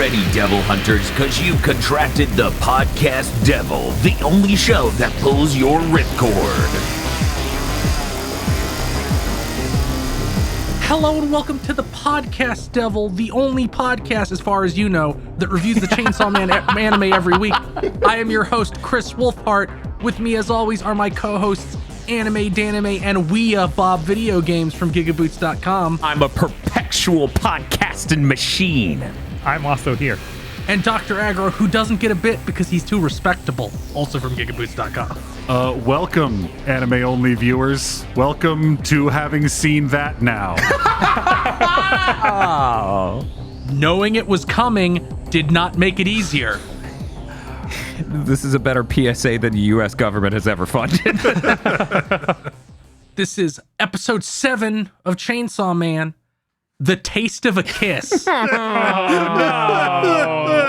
ready, Devil Hunters, because you've contracted the podcast devil, the only show that pulls your ripcord. Hello and welcome to the Podcast Devil, the only podcast, as far as you know, that reviews the Chainsaw Man anime every week. I am your host, Chris Wolfhart. With me, as always, are my co-hosts, Anime, Danime, and Bob Video Games from GigaBoots.com. I'm a perpetual podcasting machine. I'm also here. And Dr. Aggro, who doesn't get a bit because he's too respectable, also from GigaBoots.com. Welcome, anime-only viewers. Welcome to having seen that now. Oh. Knowing it was coming did not make it easier. This is a better PSA than the U.S. government has ever funded. This is episode 7 of Chainsaw Man, The Taste of a Kiss. Oh,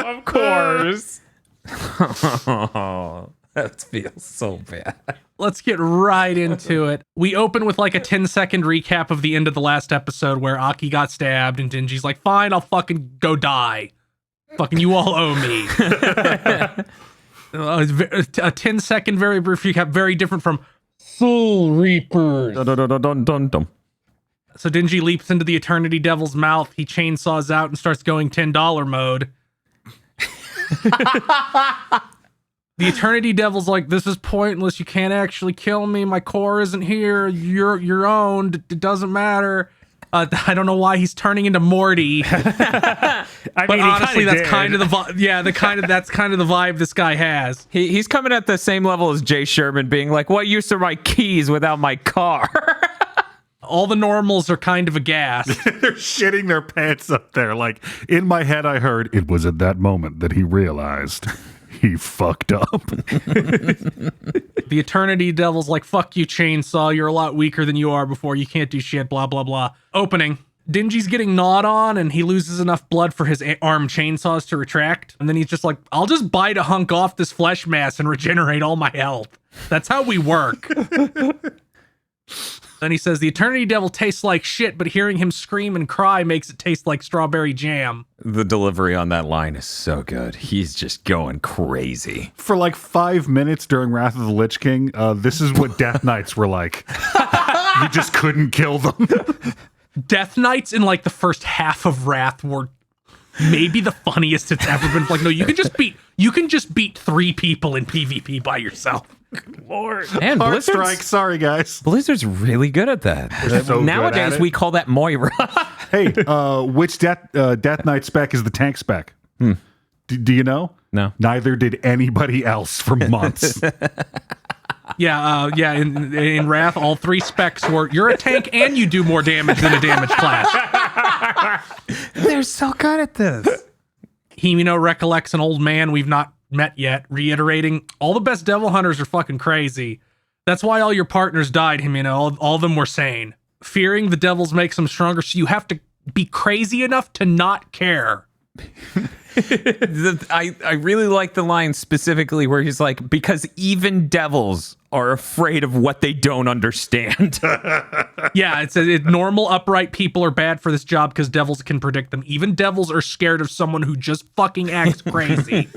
of course. Oh, that feels so bad. Let's get right into it. We open with like a 10-second recap of the end of the last episode where Aki got stabbed and Denji's like, fine, I'll fucking go die. Fucking you all owe me. A 10-second very brief recap, very different from Soul Reapers. Dun, dun, dun, dun, dun, dun. So Denji leaps into the Eternity Devil's mouth. He chainsaws out and starts going $10 mode. The Eternity Devil's like, this is pointless. You can't actually kill me. My core isn't here. You're owned. It doesn't matter. I don't know why he's turning into Morty. I But mean, honestly, that's kind of the vibe. Yeah, that's kind of the vibe this guy has. He's coming at the same level as Jay Sherman, being like, what use are my keys without my car? All the normals are kind of aghast. They're shitting their pants up there. Like, in my head, I heard it was at that moment that he realized he fucked up. The Eternity Devil's like, fuck you, Chainsaw. You're a lot weaker than you are before. You can't do shit, blah, blah, blah. Opening. Denji's getting gnawed on, and he loses enough blood for his arm chainsaws to retract. And then he's just like, I'll just bite a hunk off this flesh mass and regenerate all my health. That's how we work. Then he says, the Eternity Devil tastes like shit, but hearing him scream and cry makes it taste like strawberry jam. The delivery on that line is so good. He's just going crazy. For like 5 minutes during Wrath of the Lich King, this is what Death Knights were like. You just couldn't kill them. Death Knights in like the first half of Wrath were maybe the funniest it's ever been. Like, no, you can just beat 3 people in PvP by yourself. Lord. And Hard Blizzard's, strike, sorry guys. Blizzard's really good at that. They're so good at Nowadays, it. we call that Moira. Hey, which Death Knight spec is the tank spec? Do you know? No. Neither did anybody else for months. Yeah. In Wrath, all 3 specs were you're a tank and you do more damage than a damage class. They're so good at this. Himino recollects an old man we've not met yet, reiterating, all the best devil hunters are fucking crazy. That's why all your partners died, Himino. All of them were sane. Fearing the devils makes them stronger, so you have to be crazy enough to not care. I really like the line specifically where he's like, because even devils are afraid of what they don't understand. Yeah, it says normal upright people are bad for this job because devils can predict them. Even devils are scared of someone who just fucking acts crazy.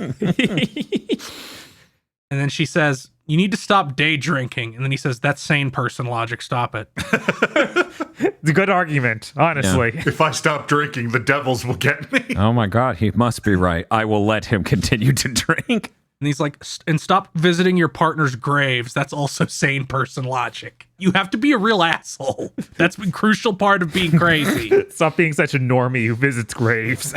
And then she says, you need to stop day drinking. And then he says, that's sane person logic. Stop it. It's a good argument, honestly. If I stop drinking, the devils will get me. Oh my God, he must be right. I will let him continue to drink. And he's like, and stop visiting your partner's graves. That's also sane person logic. You have to be a real asshole. That's a crucial part of being crazy. Stop being such a normie who visits graves.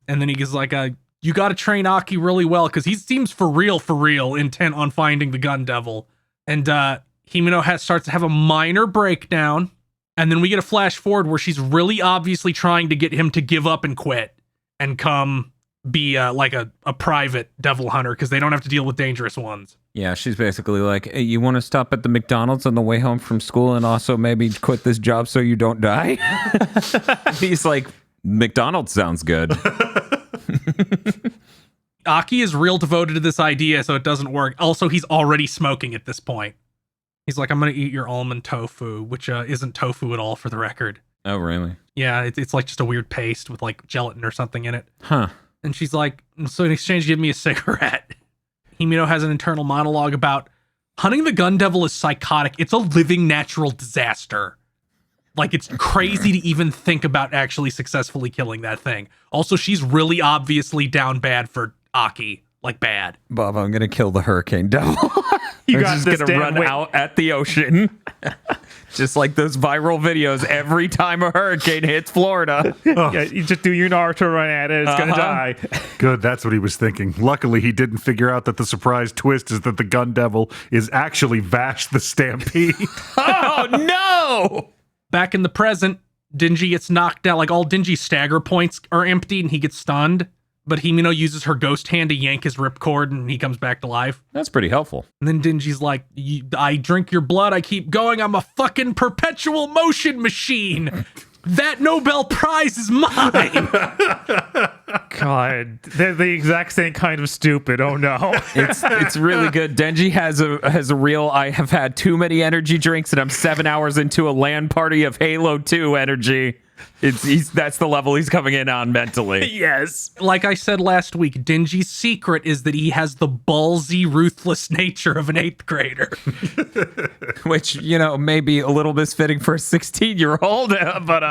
And then he's like, you got to train Aki really well because he seems for real intent on finding the gun devil. And Himino starts to have a minor breakdown. And then we get a flash forward where she's really obviously trying to get him to give up and quit and come be like a private devil hunter because they don't have to deal with dangerous ones. Yeah, she's basically like, hey, you want to stop at the McDonald's on the way home from school and also maybe quit this job so you don't die? He's like, McDonald's sounds good. Aki is real devoted to this idea, so it doesn't work. Also, he's already smoking at this point. He's like, I'm going to eat your almond tofu, which isn't tofu at all for the record. Oh, really? Yeah, it's like just a weird paste with like gelatin or something in it. Huh. And she's like, so in exchange, give me a cigarette. Himino has an internal monologue about hunting the gun devil is psychotic. It's a living natural disaster. Like, it's crazy to even think about actually successfully killing that thing. Also, she's really obviously down bad for Aki. Like, bad. Bob, I'm going to kill the hurricane devil. You I'm got just this, going to Dan. run Wait. out at the ocean. Just like those viral videos every time a hurricane hits Florida. Yeah, you just do your Naruto run at it. It's gonna die. Good, that's what he was thinking. Luckily, he didn't figure out that the surprise twist is that the gun devil is actually Vash the Stampede. Oh, no! Back in the present, Dingy gets knocked out. Like, all Dingy's stagger points are emptied and he gets stunned. But Himino uses her ghost hand to yank his ripcord and he comes back to life. That's pretty helpful. And then Dingy's like, I drink your blood, I keep going, I'm a fucking perpetual motion machine. That Nobel Prize is mine. God, they're the exact same kind of stupid. Oh no. It's really good. Denji has a real, I have had too many energy drinks and I'm 7 hours into a LAN party of Halo 2 energy. That's the level he's coming in on mentally. Yes. Like I said last week, Dingy's secret is that he has the ballsy, ruthless nature of an 8th grader. Which, may be a little misfitting for a 16-year-old, but,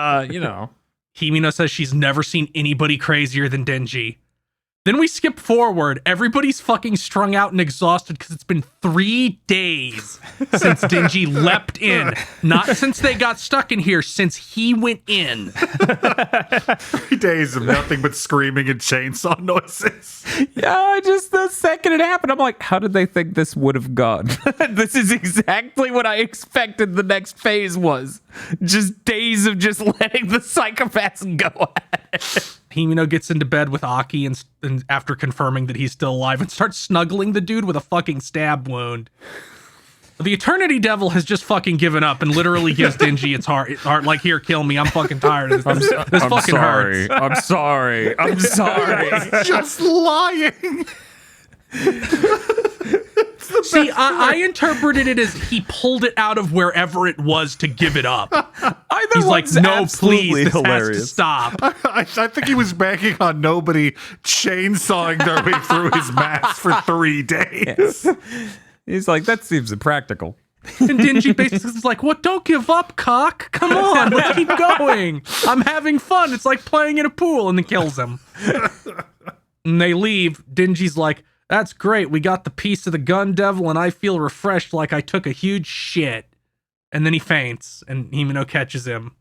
Himino says she's never seen anybody crazier than Denji. Then we skip forward. Everybody's fucking strung out and exhausted because it's been 3 days since Dingy leapt in. Not since they got stuck in here, since he went in. 3 days of nothing but screaming and chainsaw noises. Yeah, just the second it happened, I'm like, how did they think this would have gone? This is exactly what I expected the next phase was. Just days of just letting the psychopaths go at it. Himino gets into bed with Aki and after confirming that he's still alive and starts snuggling the dude with a fucking stab wound. The Eternity Devil has just fucking given up and literally gives Dingy its heart like, here, kill me. I'm fucking tired of this. This fucking hurts. I'm sorry. I'm sorry. Just lying. See, I interpreted it as he pulled it out of wherever it was to give it up. He's like, no, please, this has to stop. I think he was banking on nobody chainsawing their way through his mask for 3 days. He's like, that seems impractical. And Dingy basically is like, what? Don't give up, cock. Come on, let's keep going. I'm having fun. It's like playing in a pool, and then kills him. And they leave. Dingy's like, that's great. We got the piece of the gun devil, and I feel refreshed like I took a huge shit. And then he faints, and Himino catches him. And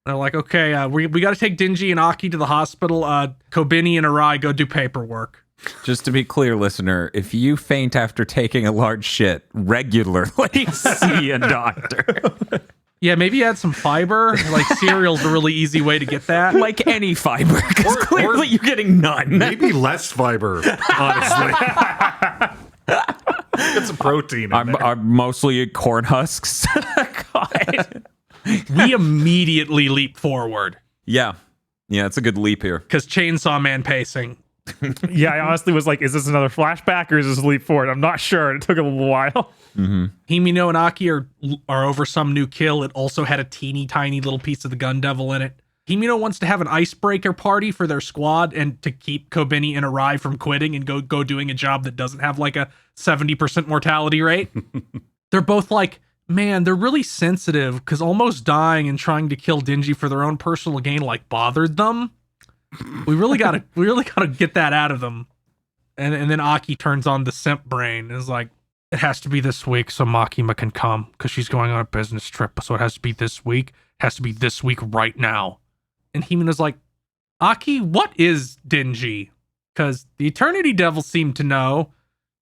they're like, okay, we got to take Dingy and Aki to the hospital. Kobeni and Arai go do paperwork. Just to be clear, listener, if you faint after taking a large shit regularly, see a doctor. Yeah, maybe add some fiber. Like, cereal's a really easy way to get that. Like any fiber, because clearly you're getting none. Maybe less fiber, honestly. Get some protein in there. I'm mostly at corn husks. God. We immediately leap forward. Yeah, it's a good leap here. Because Chainsaw Man pacing. Yeah, I honestly was like, is this another flashback or is this a leap forward? I'm not sure. It took a little while. Himino and Aki are over some new kill. It also had a teeny tiny little piece of the gun devil in it. Himino wants to have an icebreaker party for their squad and to keep Kobeni and Arai from quitting and go doing a job that doesn't have like a 70% mortality rate. They're both like, man, they're really sensitive because almost dying and trying to kill Dingy for their own personal gain like bothered them. We really gotta get that out of them. And then Aki turns on the simp brain and is like, it has to be this week so Makima can come because she's going on a business trip. So it has to be this week. It has to be this week right now. And Himina's like, Aki, what is Dingy? Because the Eternity Devil seemed to know,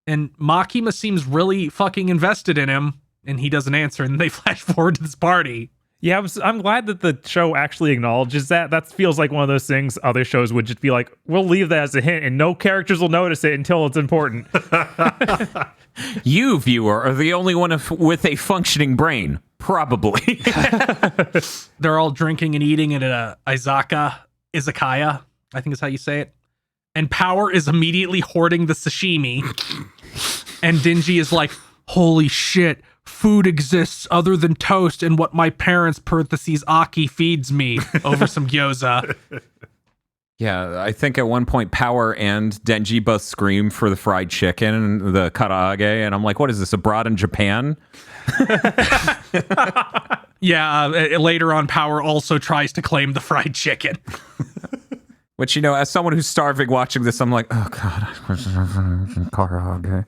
and Makima seems really fucking invested in him, and he doesn't answer, and they flash forward to this party. Yeah, I'm glad that the show actually acknowledges that. That feels like one of those things other shows would just be like, we'll leave that as a hint, and no characters will notice it until it's important. You, viewer, are the only one with a functioning brain. Probably. They're all drinking and eating at a izakaya, I think is how you say it. And Power is immediately hoarding the sashimi. And Dingy is like, holy shit, food exists other than toast and what my parents parentheses Aki feeds me over some gyoza. Yeah, I think at one point Power and Denji both scream for the fried chicken and the karaage, and I'm like, what is this, abroad in Japan? Yeah, later on, Power also tries to claim the fried chicken. Which, as someone who's starving watching this, I'm like, oh god, karaage.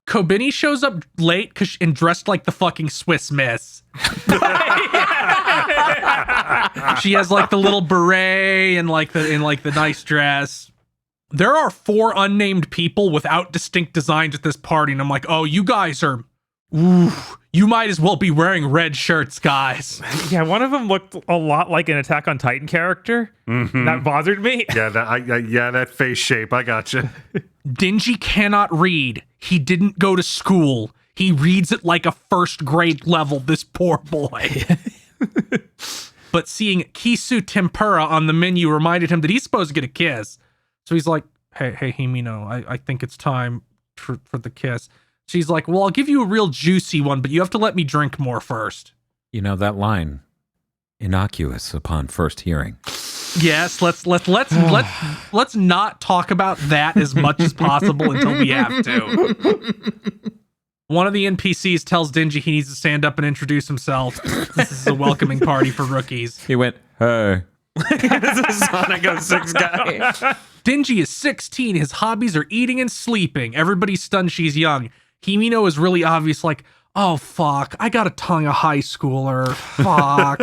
Kobeni shows up late and dressed like the fucking Swiss Miss. She has like the little beret and like the nice dress. There are 4 unnamed people without distinct designs at this party, and I'm like, oh, you guys are, you might as well be wearing red shirts, guys. Yeah, one of them looked a lot like an Attack on Titan character. That bothered me. Yeah, that face shape. I gotcha. Denji cannot read. He didn't go to school. He reads it like a first grade level, this poor boy. But seeing Kisu Tempura on the menu reminded him that he's supposed to get a kiss. So he's like, hey, Himino, I think it's time for the kiss. She's like, well, I'll give you a real juicy one, but you have to let me drink more first. That line, innocuous upon first hearing. Yes, let's not talk about that as much as possible until we have to. One of the NPCs tells Denji he needs to stand up and introduce himself. This is a welcoming party for rookies. He went, hey. This is Sonic 06 guy. Denji is 16. His hobbies are eating and sleeping. Everybody's stunned she's young. Himino is really obvious, like, oh fuck, I got a tongue of high schooler. Fuck.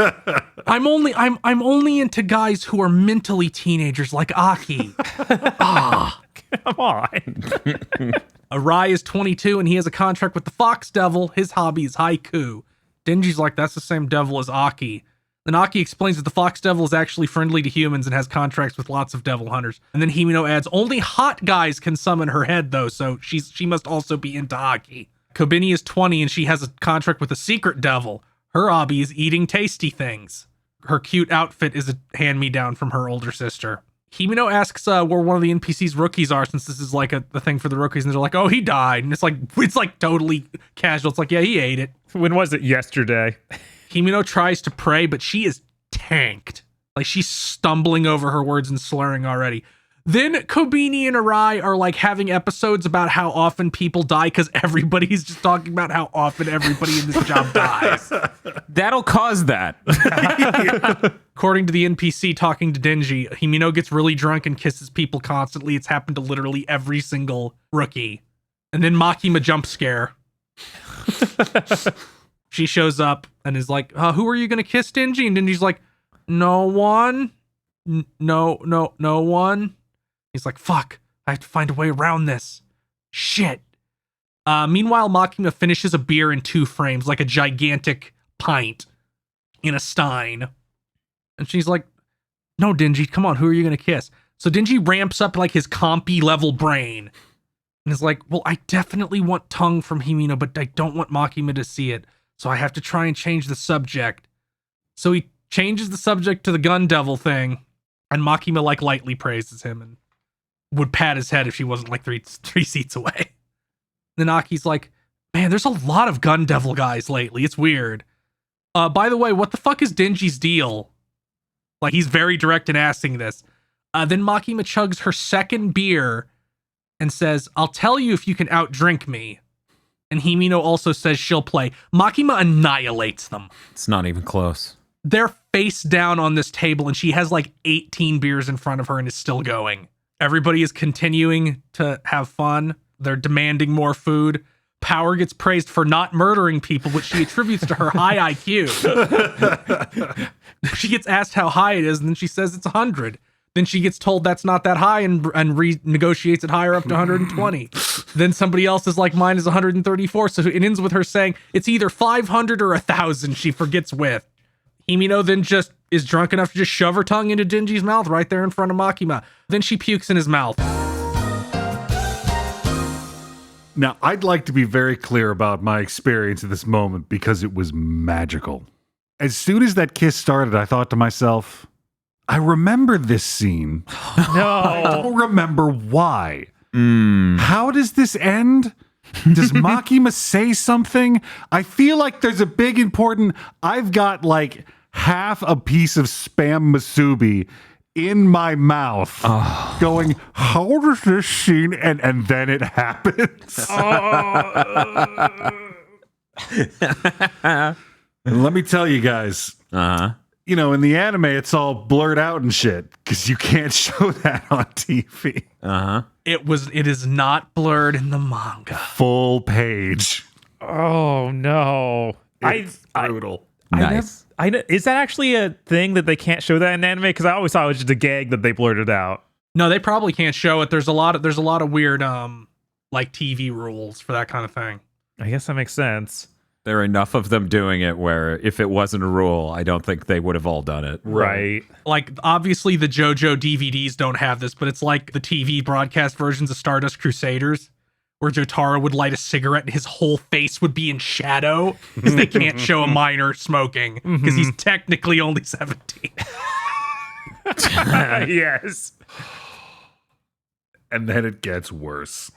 I'm only into guys who are mentally teenagers like Aki. Come on. Arai is 22 and he has a contract with the Fox Devil. His hobby is haiku. Denji's like, that's the same devil as Aki. Then Aki explains that the Fox Devil is actually friendly to humans and has contracts with lots of devil hunters. And then Himino adds, only hot guys can summon her head though, so she must also be into Aki. Kobeni is 20 and she has a contract with a secret devil. Her hobby is eating tasty things. Her cute outfit is a hand-me-down from her older sister. Himino asks where one of the NPC's rookies are, since this is like the thing for the rookies, and they're like, oh, he died. And it's like totally casual. It's like, yeah, he ate it. When was it? Yesterday. Himino tries to pray, but she is tanked. Like, she's stumbling over her words and slurring already. Then Kobeni and Arai are like having episodes about how often people die because everybody's just talking about how often everybody in this job dies. That'll cause that. According to the NPC talking to Denji, Himino gets really drunk and kisses people constantly. It's happened to literally every single rookie. And then Makima jump scare. She shows up and is like, who are you going to kiss, Denji? And Denji's like, no one. No one. He's like, fuck, I have to find a way around this. Shit. Meanwhile, Makima finishes a beer in 2 frames, like a gigantic pint in a stein. And she's like, no, Denji, come on, who are you going to kiss? So Denji ramps up like his compy level brain and is like, well, I definitely want tongue from Himino, but I don't want Makima to see it. So I have to try and change the subject. So he changes the subject to the gun devil thing, and Makima like lightly praises him and would pat his head if she wasn't like three seats away. Then Aki's like, man, there's a lot of gun devil guys lately. It's weird. By the way, what the fuck is Denji's deal? Like, he's very direct in asking this. Then Makima chugs her second beer and says, I'll tell you if you can outdrink me. And Himino also says she'll play. Makima annihilates them. It's not even close. They're face down on this table and she has like 18 beers in front of her and is still going. Everybody is continuing to have fun. They're demanding more food. Power gets praised for not murdering people, which she attributes to her high IQ. She gets asked how high it is, and then she says it's 100. Then she gets told that's not that high and renegotiates it higher up to 120. Then somebody else is like, mine is 134. So it ends with her saying it's either 500 or 1,000. She forgets with. Himino then just is drunk enough to just shove her tongue into Denji's mouth right there in front of Makima. Then she pukes in his mouth. Now, I'd like to be very clear about my experience at this moment because it was magical. As soon as that kiss started, I thought to myself, I remember this scene. No. I don't remember why. How does this end? Does Makima say something? I feel like there's a big important. I've got like half a piece of spam musubi in my mouth going, how does this scene and then it happens. And let me tell you guys, you know, in the anime, it's all blurred out and shit because you can't show that on TV. It is not blurred in the manga. Full page. Oh no. It's brutal. Nice. Is that actually a thing that they can't show that in anime? Because I always thought it was just a gag that they blurted out. No, they probably can't show it. There's a lot of weird like TV rules for that kind of thing. I guess that makes sense. There are enough of them doing it where if it wasn't a rule, I don't think they would have all done it. Right. Like, obviously the JoJo DVDs don't have this, but it's like the TV broadcast versions of Stardust Crusaders, where Jotaro would light a cigarette and his whole face would be in shadow because they can't show a minor smoking because he's technically only 17. Yes. And then it gets worse.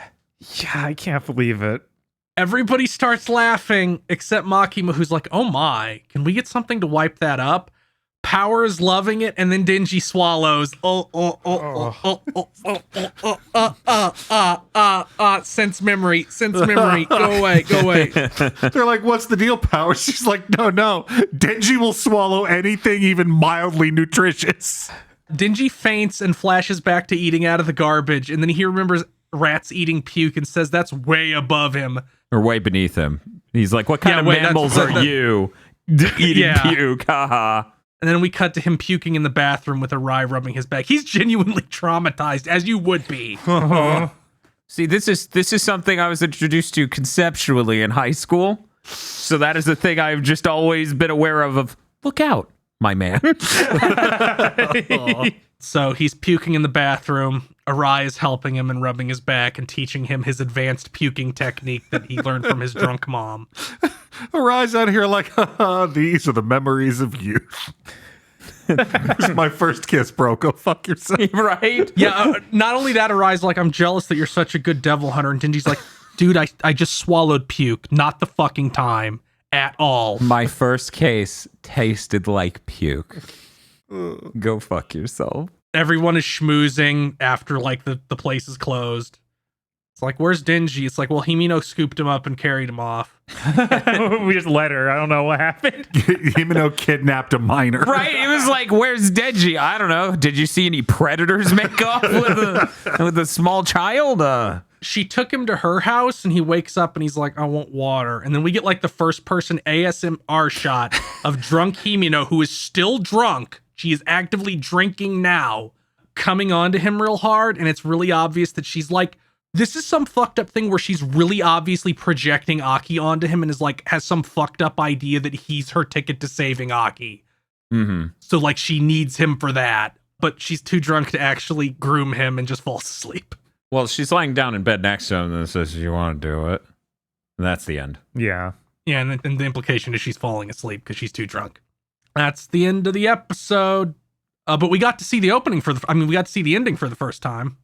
Yeah, I can't believe it. Everybody starts laughing except Makima, who's like, oh my, can we get something to wipe that up? Power is loving it, and then Denji swallows. Sense memory, go away. They're like, what's the deal, Power? She's like, no. Denji will swallow anything even mildly nutritious. Denji faints and flashes back to eating out of the garbage, and then he remembers rats eating puke and says that's way above him. Or way beneath him. He's like, what kind of mammals are you eating puke? Haha. And then we cut to him puking in the bathroom with Arai rubbing his back. He's genuinely traumatized, as you would be. See, this is something I was introduced to conceptually in high school. So that is the thing I've just always been aware of look out, my man. So he's puking in the bathroom. Arai is helping him and rubbing his back and teaching him his advanced puking technique that he learned from his drunk mom. Arai's out here like, these are the memories of youth. This is my first kiss, bro. Go fuck yourself. Right? Yeah, not only that, Arai's like, I'm jealous that you're such a good devil hunter. And Denji's like, dude, I just swallowed puke. Not the fucking time at all. My first case tasted like puke. Go fuck yourself. Everyone is schmoozing after like the place is closed. It's like, where's Denji? It's like, well, Himino scooped him up and carried him off. We just let her. I don't know what happened. Himino kidnapped a minor. Right? It was like, where's Denji? I don't know. Did you see any predators make off with a small child? She took him to her house and he wakes up and he's like, I want water. And then we get like the first person ASMR shot of drunk Himino, who is still drunk. She is actively drinking now, coming onto him real hard. And it's really obvious that she's like, this is some fucked up thing where she's really obviously projecting Aki onto him and is like, has some fucked up idea that he's her ticket to saving Aki. Mm-hmm. So like she needs him for that, but she's too drunk to actually groom him and just falls asleep. Well, she's lying down in bed next to him and says, you want to do it? And that's the end. Yeah. Yeah, and the implication is she's falling asleep because she's too drunk. That's the end of the episode. But we got to see the opening we got to see the ending for the first time.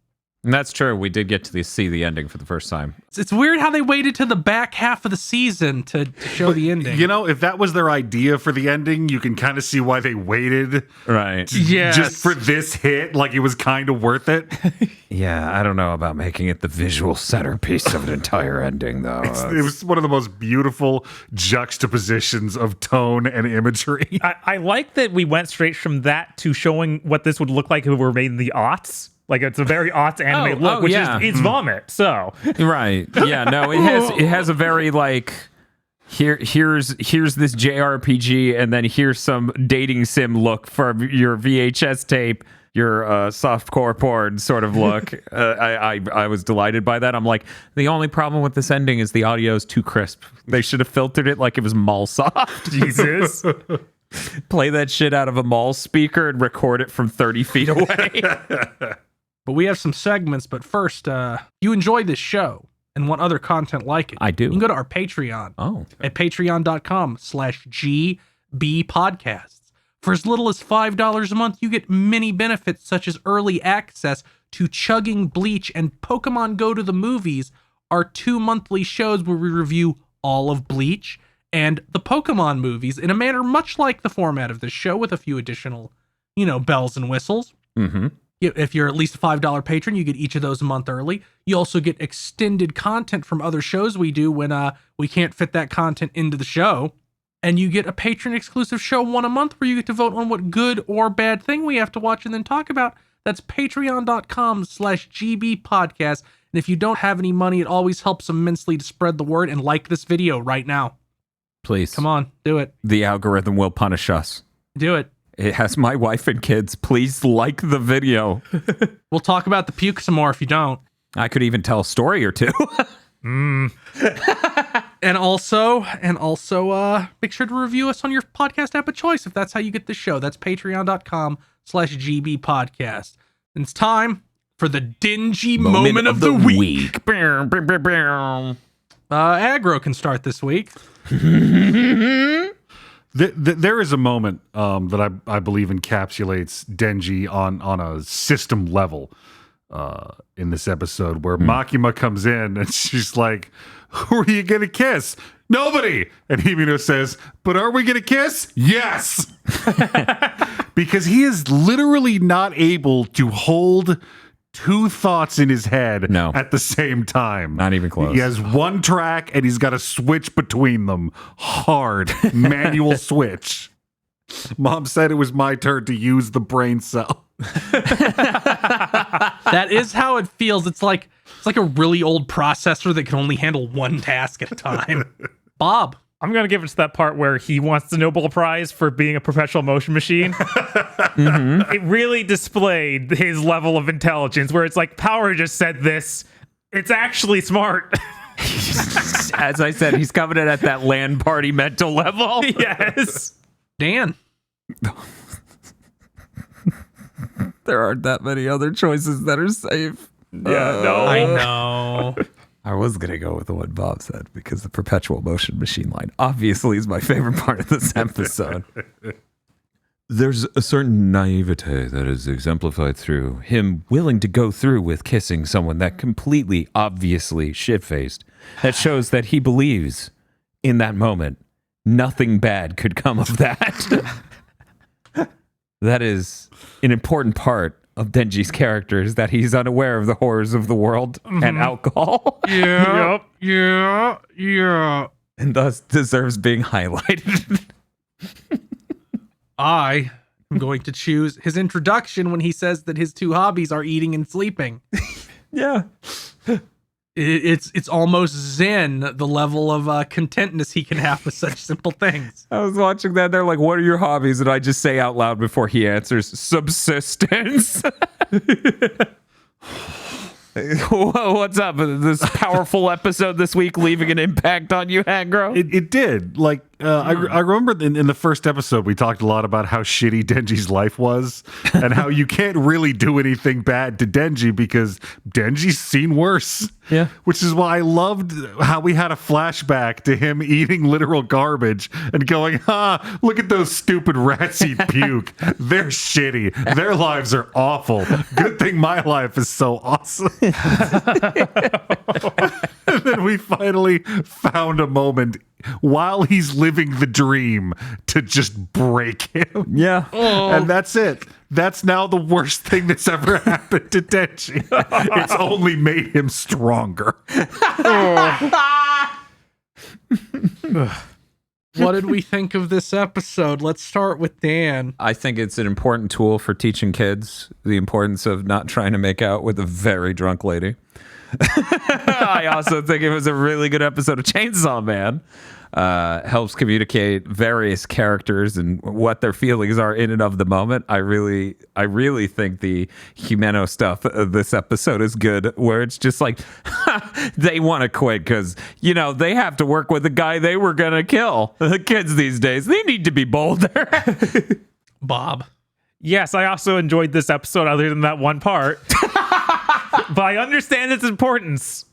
And that's true. We did get to see the ending for the first time. It's weird how they waited to the back half of the season to show the ending. You know, if that was their idea for the ending, you can kind of see why they waited. Right. Yes. Just for this hit, like it was kind of worth it. Yeah, I don't know about making it the visual centerpiece of an entire ending, though. It was one of the most beautiful juxtapositions of tone and imagery. I like that we went straight from that to showing what this would look like if it were made in the aughts. Like it's a very aughts anime look, which is it's vomit. So right, yeah, no, it has a very like here's this JRPG and then here's some dating sim look for your VHS tape, your softcore porn sort of look. I was delighted by that. I'm like, the only problem with this ending is the audio is too crisp. They should have filtered it like it was mall soft. Jesus. Play that shit out of a mall speaker and record it from 30 feet away. But we have some segments, but first, you enjoy this show and want other content like it. I do. You can go to our Patreon at patreon.com/GBpodcasts. For as little as $5 a month, you get many benefits such as early access to Chugging Bleach and Pokemon Go to the Movies, are 2 monthly shows where we review all of Bleach and the Pokemon movies in a manner much like the format of this show, with a few additional, bells and whistles. Mm-hmm. If you're at least a $5 patron, you get each of those a month early. You also get extended content from other shows we do when we can't fit that content into the show. And you get a patron exclusive show 1 a month where you get to vote on what good or bad thing we have to watch and then talk about. That's patreon.com/GB podcast. And if you don't have any money, it always helps immensely to spread the word and like this video right now. Please. Come on, do it. The algorithm will punish us. Do it. It has my wife and kids. Please like the video. We'll talk about the puke some more if you don't. I could even tell a story or two. And also, make sure to review us on your podcast app of choice if that's how you get the show. That's patreon.com/GB podcast. And it's time for the dingy moment of the week. Aggro can start this week. There is a moment that I believe encapsulates Denji on a system level in this episode where Makima comes in and she's like, "Who are you gonna kiss?" "Nobody." And Himino says, "But are we gonna kiss?" "Yes." Because he is literally not able to hold two thoughts in his head at the same time. Not even close. He has one track and he's got to switch between them. Hard manual switch. Mom said it was my turn to use the brain cell. That is how it feels. It's like a really old processor that can only handle one task at a time. Bob. I'm going to give it to that part where he wants the Nobel Prize for being a perpetual motion machine. Mm-hmm. It really displayed his level of intelligence, where it's like, Power just said this. It's actually smart. As I said, he's coming in at that land party mental level. Yes. Dan. There aren't that many other choices that are safe. Yeah, no. I know. I was going to go with the one Bob said because the perpetual motion machine line obviously is my favorite part of this episode. There's a certain naivete that is exemplified through him willing to go through with kissing someone that completely, obviously shit-faced. That shows that he believes in that moment nothing bad could come of that. That is an important part of Denji's character, is that he's unaware of the horrors of the world and alcohol. Yeah. Yeah. And thus deserves being highlighted. I am going to choose his introduction when he says that his two hobbies are eating and sleeping. Yeah. It's almost zen, the level of contentness he can have with such simple things. I was watching that. They're like, "What are your hobbies?" And I just say out loud before he answers, "Subsistence." What's up? This powerful episode this week leaving an impact on you, Aggro? It did. Like, I remember in the first episode, we talked a lot about how shitty Denji's life was and how you can't really do anything bad to Denji because Denji's seen worse. Yeah. Which is why I loved how we had a flashback to him eating literal garbage and going, look at those stupid rats eat puke. They're shitty. Their lives are awful. Good thing my life is so awesome. And then we finally found a moment while he's living the dream to just break him. Yeah. And that's it. That's now the worst thing that's ever happened to Denji. It's only made him stronger. What did we think of this episode? Let's start with Dan. I think it's an important tool for teaching kids the importance of not trying to make out with a very drunk lady. I also think it was a really good episode of Chainsaw Man. Helps communicate various characters and what their feelings are in and of the moment. I really think the Himeno stuff of this episode is good, where it's just like they want to quit because they have to work with the guy they were gonna kill. The kids these days, they need to be bolder. Bob. Yes, I also enjoyed this episode other than that one part. But I understand its importance.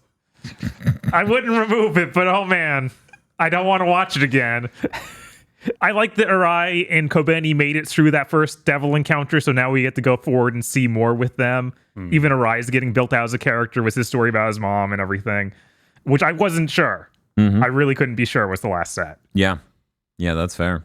I wouldn't remove it, but oh man, I don't want to watch it again. I like that Arai and Kobeni made it through that first devil encounter, so now we get to go forward and see more with them. Even Arai is getting built out as a character with his story about his mom and everything. which I wasn't sure. Mhm. I really couldn't be sure was the last set. Yeah, that's fair.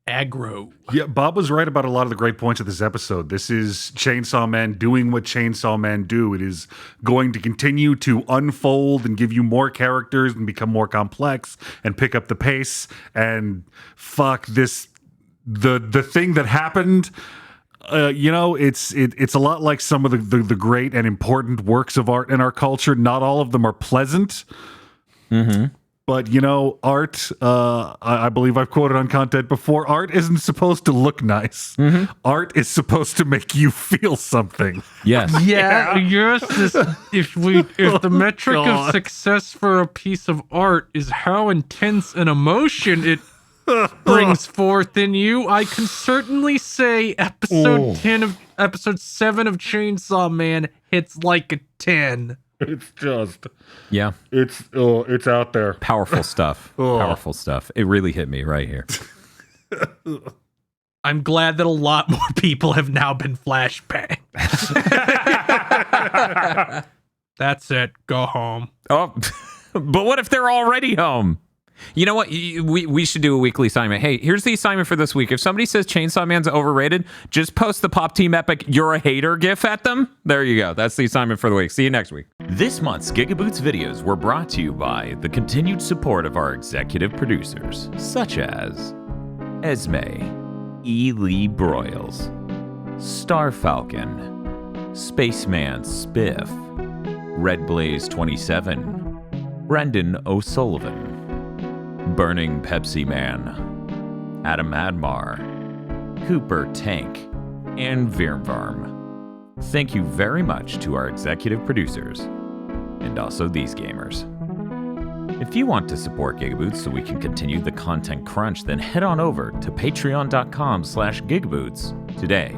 Aggro. Yeah, Bob was right about a lot of the great points of this episode. This is Chainsaw Man doing what Chainsaw Man do. It is going to continue to unfold and give you more characters and become more complex and pick up the pace. And fuck this, the thing that happened. It's a lot like some of the great and important works of art in our culture. Not all of them are pleasant. Mm-hmm. But, art, I believe I've quoted on content before, art isn't supposed to look nice. Mm-hmm. Art is supposed to make you feel something. Yes. Yes. If the metric of success for a piece of art is how intense an emotion it brings forth in you, I can certainly say episode 7 of Chainsaw Man hits like a 10. It's just, Yeah. it's out there. Powerful stuff. Powerful stuff. It really hit me right here. I'm glad that a lot more people have now been flashbanged. That's it. Go home. Oh, but what if they're already home? You know what? We should do a weekly assignment. Hey, here's the assignment for this week. If somebody says Chainsaw Man's overrated, just post the Pop Team Epic "You're a Hater" gif at them. There you go. That's the assignment for the week. See you next week. This month's GigaBoots videos were brought to you by the continued support of our executive producers, such as Esme, E. Lee Broyles, Star Falcon, Spaceman Spiff, Red Blaze 27, Brendan O'Sullivan, Burning Pepsi Man, Adam Admar, Cooper Tank, and Virmvarm. Thank you very much to our executive producers, and also these gamers. If you want to support GigaBoots so we can continue the content crunch, then head on over to patreon.com/GigaBoots today.